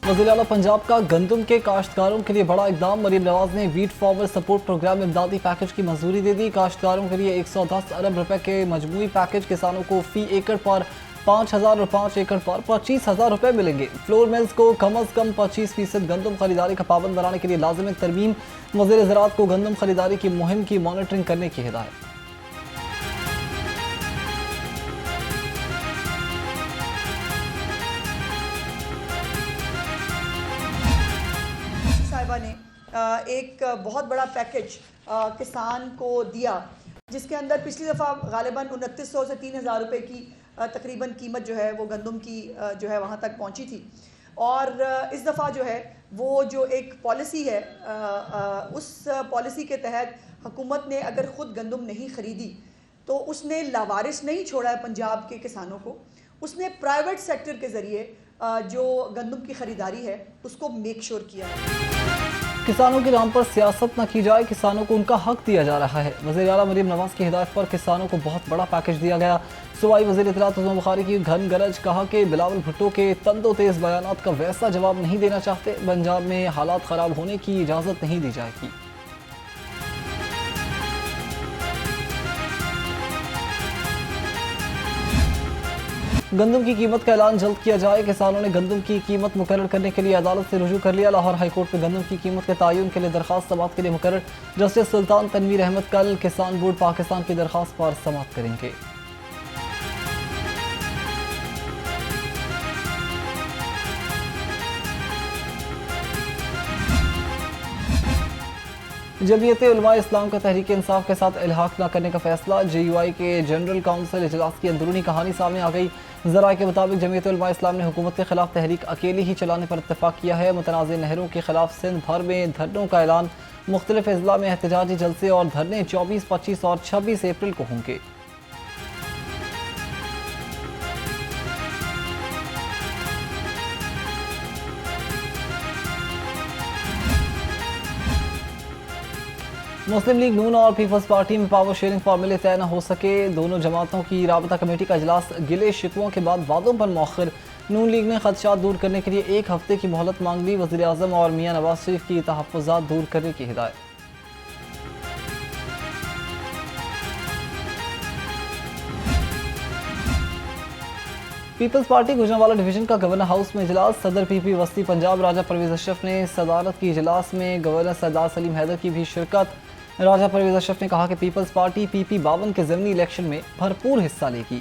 वज़ीर आला पंजाब का गंदम के काश्तकारों के लिए बड़ा इकदाम। मरीम नवाज ने वीट फॉरवर्ड सपोर्ट प्रोग्राम में इमदादी पैकेज की मंजूरी दे दी। काश्तकारों के लिए 110 अरब रुपए के मजमूई पैकेज किसानों को फी एकड़ पर 5,000 और 5 एकड़ पर 25,000 रुपए मिलेंगे। फ्लोर मिल्स को कम अज कम 25% गंदम खरीदारी का पाबंद बनाने के लिए लाजिम तरमीम। वज़ीर ज़राअत को गंदम खरीदारी की मुहिम की मॉनिटरिंग करने की हिदायत। साहिबा ने एक बहुत बड़ा पैकेज किसान को दिया, जिसके अंदर पिछली दफ़ा गालिबन 2900 से 3,000 रुपये की तकरीबन कीमत जो है वो गंदम की जो है वहाँ तक पहुँची थी। और इस दफ़ा जो है वो जो एक पॉलिसी है, उस पॉलिसी के तहत हुकूमत ने अगर ख़ुद गंदम नहीं ख़रीदी तो उसने लावारिस नहीं छोड़ा है पंजाब के किसानों को। उसने प्राइवेट सेक्टर के ज़रिए जो गंदम की ख़रीदारी है उसको मेक श्योर किया है। किसानों के नाम पर सियासत न की जाए, किसानों को उनका हक दिया जा रहा है। वज़ीर आला मरीम नवाज की हिदायत पर किसानों को बहुत बड़ा पैकेज दिया गया। सूबाई वज़ीर इत्तलात उस्मान बुखारी की घन गरज, कहा कि बिलावल भुट्टो के तंदो तेज़ बयानात का वैसा जवाब नहीं देना चाहते। पंजाब में हालात ख़राब होने की इजाज़त नहीं दी जाएगी। गंदम की कीमत का ऐलान जल्द किया जाए। किसानों ने गंदम की कीमत मुकर्रर करने के लिए अदालत से रुजू कर लिया। लाहौर हाईकोर्ट में गंदम की कीमत के तयन के लिए दरखास्त समाअत के लिए मुकर्रर। जस्टिस सुल्तान तनवीर अहमद कल किसान बोर्ड पाकिस्तान की दरखास्त पर समाअत करेंगे। जमीयत उलमा इस्लाम का तहरीक इंसाफ के साथ इल्हाक न करने का फैसला। JUI के जनरल काउंसिल इजलास की अंदरूनी कहानी सामने आ गई। ज़राए के मुताबिक जमीयत उलमा इस्लाम ने हुकूमत के खिलाफ तहरीक अकेली ही चलाने पर इत्तफाक किया है। मुतनाज़ नहरों के खिलाफ सिंध भर में धरनों का ऐलान। मुख्तलिफ अजला में एहतजाजी जलसे और धरने 24, 25 और 26 अप्रैल को होंगे। मुस्लिम लीग नून और पीपल्स पार्टी में पावर शेयरिंग फार्मूले तय न हो सके। दोनों जमातों की राबता कमेटी का इजलास गिले शिकवों के बाद वादों पर मौखर। नून लीग ने खदशात दूर करने के लिए 1 हफ्ते की मोहलत मांग ली। वज़ीर आज़म और मियां नवाज शरीफ की तहफ़्फ़ुज़ात दूर करने की हिदायत। पीपल्स पार्टी गुजरांवाला डिवीजन का गवर्नर हाउस में इजलास। सदर PP वस्ती पंजाब राजा परवेज अशरफ ने सदारत की इजलास में गवर्नर सरदार सलीम हैदर की भी शिरकत। राजा परवेज अशरफ ने कहा कि पीपल्स पार्टी PP 52 के ज़मीनी इलेक्शन में भरपूर हिस्सा लेगी।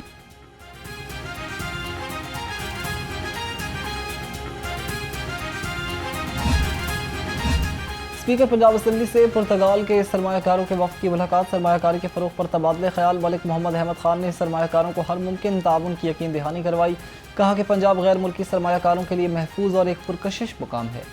स्पीकर पंजाब असम्बली से पुर्तगाल के सरमायाकारों के वफ़द की मुलाकात। सरमायाकारी के फ़रोग़ पर तबादले ख्याल। मलिक मोहम्मद अहमद खान ने सरमायाकारों को हर मुमकिन ताउन की यकीन दहानी करवाई। कहा कि पंजाब गैर मुल्की सरमायाकारों के लिए महफूज और एक पुरकशिश मुकाम है।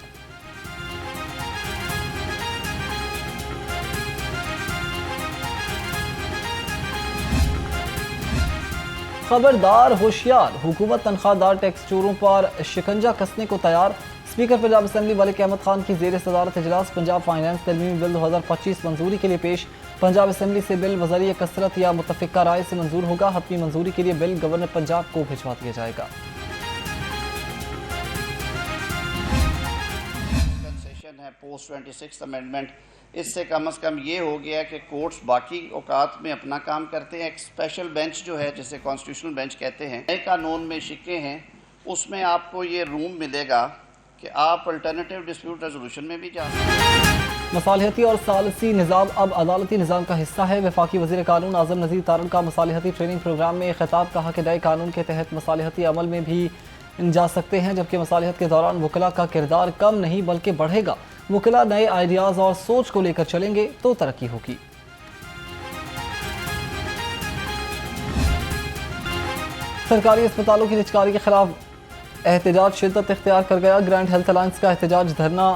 खबरदार होशियार, हुकूमत तनख्वाहदार टैक्स चोरों पर शिकंजा कसने को तैयार। स्पीकर पंजाब असम्बली मलिक अहमद खान की ज़ेर सदारत इजलास। पंजाब फाइनेंस तरमीमी बिल 2025 मंजूरी के लिए पेश। पंजाब असम्बली से बिल वज़रिए कसरत या मुतफ़िका राय से मंजूर होगा। हतमी मंजूरी के लिए बिल गवर्नर पंजाब को भिजवा दिया जाएगा। कंसेशन है पोस्ट 26 अमेंडमेंट, इससे कम से कम ये हो गया कि कोर्ट्स बाकी औकात में अपना काम करते हैं। एक स्पेशल बेंच जो है, जिसे कॉन्स्टिट्यूशनल बेंच कहते हैं, नए कानून में शिक्के हैं, उसमें आपको ये रूम मिलेगा कि आप अल्टरनेटिव डिस्प्यूट रेजोल्यूशन में भी जा सकते हैं। मसालिहती और सालसी निज़ाम अब अदालती निज़ाम का हिस्सा है। वफाकी वज़ीर कानून आज़म नज़ीर तारड़ का मसालिहती ट्रेनिंग प्रोग्राम में खिताब। कहा कि नए कानून के तहत मसालिहती अमल में भी जा सकते हैं, जबकि मसालिहत के दौरान वकला का किरदार कम नहीं बल्कि बढ़ेगा। वकला नए आइडियाज़ और सोच को लेकर चलेंगे तो तरक्की होगी। सरकारी अस्पतालों की निजकारी के खिलाफ एहतजाज शिद्दत इख्तियार कर गया। ग्रैंड हेल्थ अलायंस का एहतजाज धरना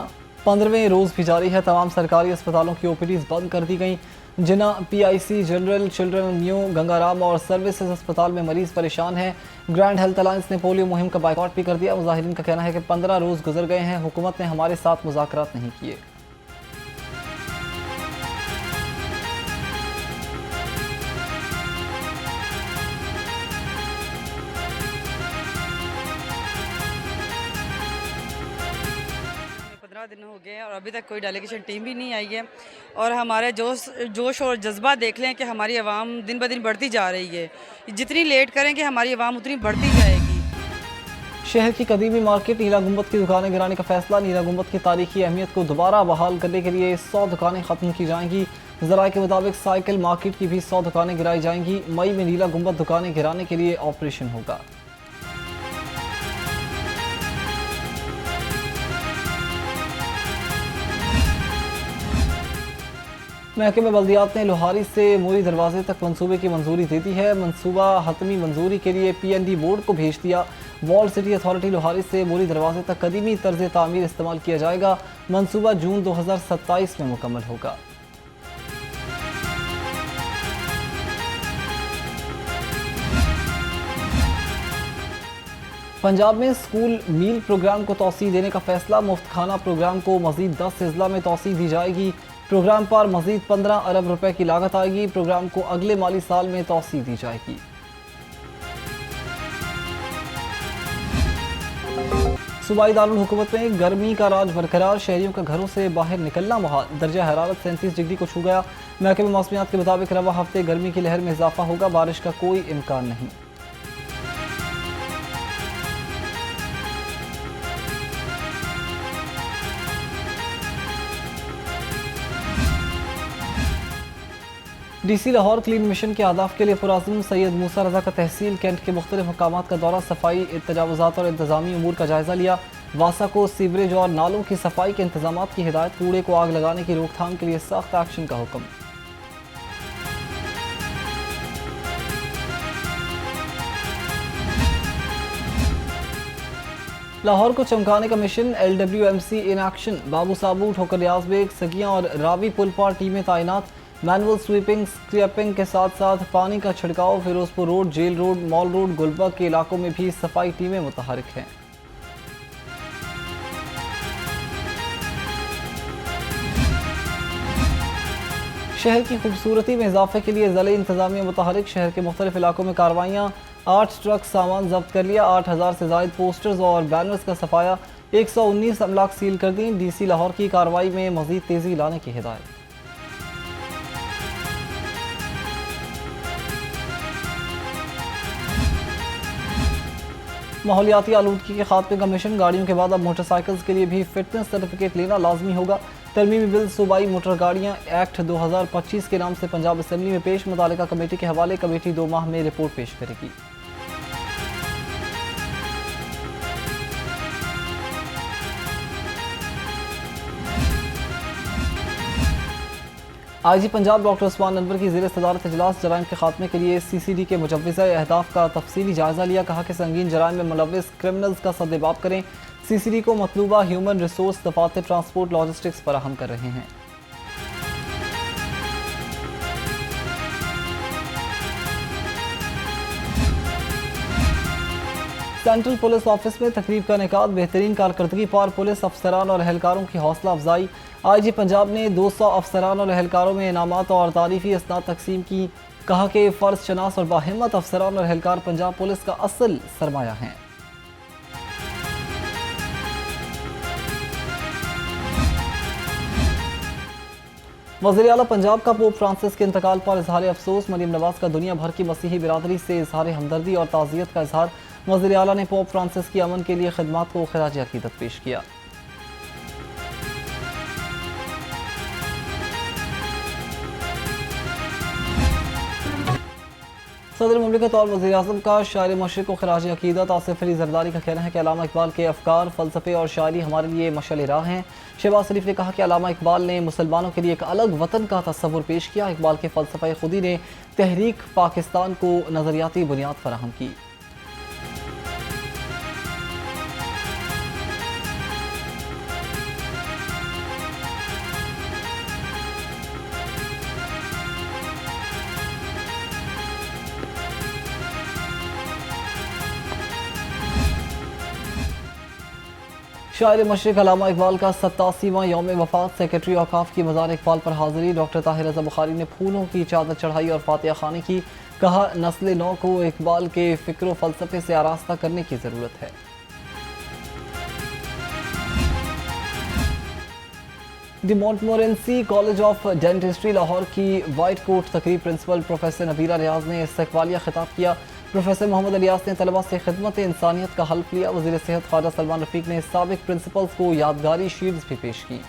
15वें रोज़ भी जारी है। तमाम सरकारी अस्पतालों की OPDs बंद कर दी गई। जिना PIC, general, children, new, Gangaram और सर्विसेज अस्पताल में मरीज परेशान हैं। ग्रैंड हेल्थ अलायंस ने पोलियो मुहिम का बाइकआउट भी कर दिया। मुजाहिरीन का कहना है कि 15 रोज़ गुजर गए हैं, हुकूमत ने हमारे साथ मुज़ाकरात नहीं किए। 15 दिन हो गए हैं और अभी तक कोई डेलीगेशन टीम भी नहीं आई है। और हमारे जोश और जज्बा देख लें कि हमारी आवाम दिन ब दिन बढ़ती जा रही है। जितनी लेट करेंगे हमारी आवाम उतनी बढ़ती जाएगी। शहर की कदीमी मार्केट नीला गुंबद की दुकानें गिराने का फैसला। नीला गुंबद की तारीखी अहमियत को दोबारा बहाल करने के लिए 100 दुकानें खत्म की जाएंगी। ज़राए के मुताबिक साइकिल मार्केट की भी 100 दुकानें गिराई जाएंगी। मई में नीला गुंबद दुकानें गिराने के लिए ऑपरेशन होगा। महकमे बल्दियात ने लोहारी से मोरी दरवाजे तक मंसूबे की मंजूरी दे दी है। मंसूबा हतमी मंजूरी के लिए PND बोर्ड को भेज दिया। वॉल सिटी अथॉरिटी लोहारी से मोरी दरवाजे तक कदीमी तर्ज तामीर इस्तेमाल किया जाएगा। मंसूबा जून 2027 में मुकम्मल होगा। पंजाब में स्कूल मील प्रोग्राम को तौसीह देने का फैसला। मुफ्त खाना प्रोग्राम को मजीद 10 अजला में तौसीह दी जाएगी। प्रोग्राम पर मजीद 15 अरब रुपए की लागत आएगी। प्रोग्राम को अगले माली साल में तौसीह दी जाएगी। सूबाई दारुल हुकूमत में गर्मी का राज बरकरार। शहरियों का घरों से बाहर निकलना मुहाल। दर्जा हरारत 37 डिग्री को छू गया। महकमे मौसमियात के मुताबिक रवा हफ्ते गर्मी की लहर में इजाफा होगा। बारिश का कोई इम्कान नहीं। DC लाहौर क्लीन मिशन के अहदाफ के लिए पुराज़िम सैयद मूसा रजा का तहसील कैंट के मुख्तलिफ मकामात का दौरा, सफाई तजावुज़ात और इंतजामी अमूर का जायज़ा लिया। वासा को सीवरेज और नालों की सफाई के इंतजाम की हिदायत। कूड़े को आग लगाने की रोकथाम के लिए सख्त एक्शन का हुक्म। लाहौर को चमकाने का mission. LWMC in action. Babu Sabu, Thokar Riaz bag, सगियां और रावी पुल पर टीमें तैनात। मैनुअल स्वीपिंग स्क्रैपिंग के साथ साथ पानी का छिड़काव। Ferozepur road, jail road, mall road, Gulberg के इलाकों में भी सफाई टीमें मुतहरिक हैं। शहर की खूबसूरती में इजाफे के लिए ज़िले इंतजामिया मुतहरिक। शहर के मुख्तलिफ इलाकों में कार्रवाइयाँ। 8 ट्रक सामान जब्त कर लिया। 8000 से ज़ायद पोस्टर्स और बैनर्स का सफाया। 119 अमलाक सील कर दी। DC लाहौर की कार्रवाई में मजीद तेज़ी लाने की हिदायत। माहौलियाती आलूदगी के खात्मे का मिशन। गाड़ियों के बाद अब मोटरसाइकिल्स के लिए भी फिटनेस सर्टिफिकेट लेना लाजमी होगा। तरमीमी बिल सूबाई मोटर गाड़ियाँ एक्ट 2025 के नाम से पंजाब असम्बली में पेश। मुतालिका कमेटी के हवाले कमेटी 2 माह में रिपोर्ट पेश करेगी। IG पंजाब डॉक्टर उस्मान अनवर की ज़ेर सदारत इजलास जराइम के खात्मे के लिए CCD के मुजव्वज़ा अहदाफ का तफसीली जायज़ा लिया। कहा कि संगीन जराइम में मुलव्वस क्रिमिनल्स का सद्देबाब करें। CCD को मतलूबा ह्यूमन रिसोर्स दफातर ट्रांसपोर्ट लॉजिस्टिक्स फराहम कर रहे हैं। सेंट्रल पुलिस ऑफिस में तकरीब का इनेकाद। बेहतरीन कारकर्दगी पर पुलिस अफसरान और एहलकारों की हौसला अफजाई। IG पंजाब ने 200 अफसरान और एहलकारों में इनामात और तारीफी असनाद तकसीम की। कहा कि फ़र्ज शनास और बाहिम्मत अफसरान और एहलकार पंजाब पुलिस का असल सरमाया हैं। वज़ीर आला पंजाब का पोप फ्रांसिस के इंतकाल पर इजहार अफसोस। मरीम नवाज का दुनिया भर की मसीही बिरादरी से इजहार हमदर्दी और ताज़ियत का इजहार। वज़ीर आला ने पोप फ्रांसिस की अमन के लिए खिदमात को खिराज अकीदत पेश किया। सदर मुमलिकत और वज़ीर आज़म का शायर मशरिक़ को खिराज अकीदत। आसिफ अली जरदारी का कहना है कि अल्लामा इकबाल के अफ़कार, फ़लसफ़े और शायरी हमारे लिए मशाल राह हैं। शहबाज शरीफ ने कहा कि अल्लामा इकबाल ने मुसलमानों के लिए एक अलग वतन का तस्वुर पेश किया। इकबाल के फ़लसफ़े खुदी ने तहरीक पाकिस्तान को नज़रियाती बुनियाद फराहम की। शायर मशरिक़ अल्लामा इकबाल का 87वां यौम वफ़ात। सेक्रेटरी औकाफ की मज़ार इकबाल पर हाज़िरी। डॉक्टर ताहिर रज़ा बुखारी ने फूलों की चादर चढ़ाई और फातिहा खानी की। कहा, नस्ल नौ को इकबाल के फ़िक्र व फ़लसफ़े से आरास्ता करने की ज़रूरत है। दी मोंटमोरेंसी कॉलेज ऑफ डेंटिस्ट्री लाहौर की वाइट कोट तकरीब प्रिंसिपल प्रोफेसर नबीला रियाज ने इस्तकबालिया खिताब किया। प्रोफेसर मोहम्मद अलियास ने तलबा से खिदमत इंसानियत का हल्फ लिया। वज़ीर सेहत ख्वाजा सलमान रफीक ने साबिक प्रिंसिपल्स को यादगारी शील्ड्स भी पेश की।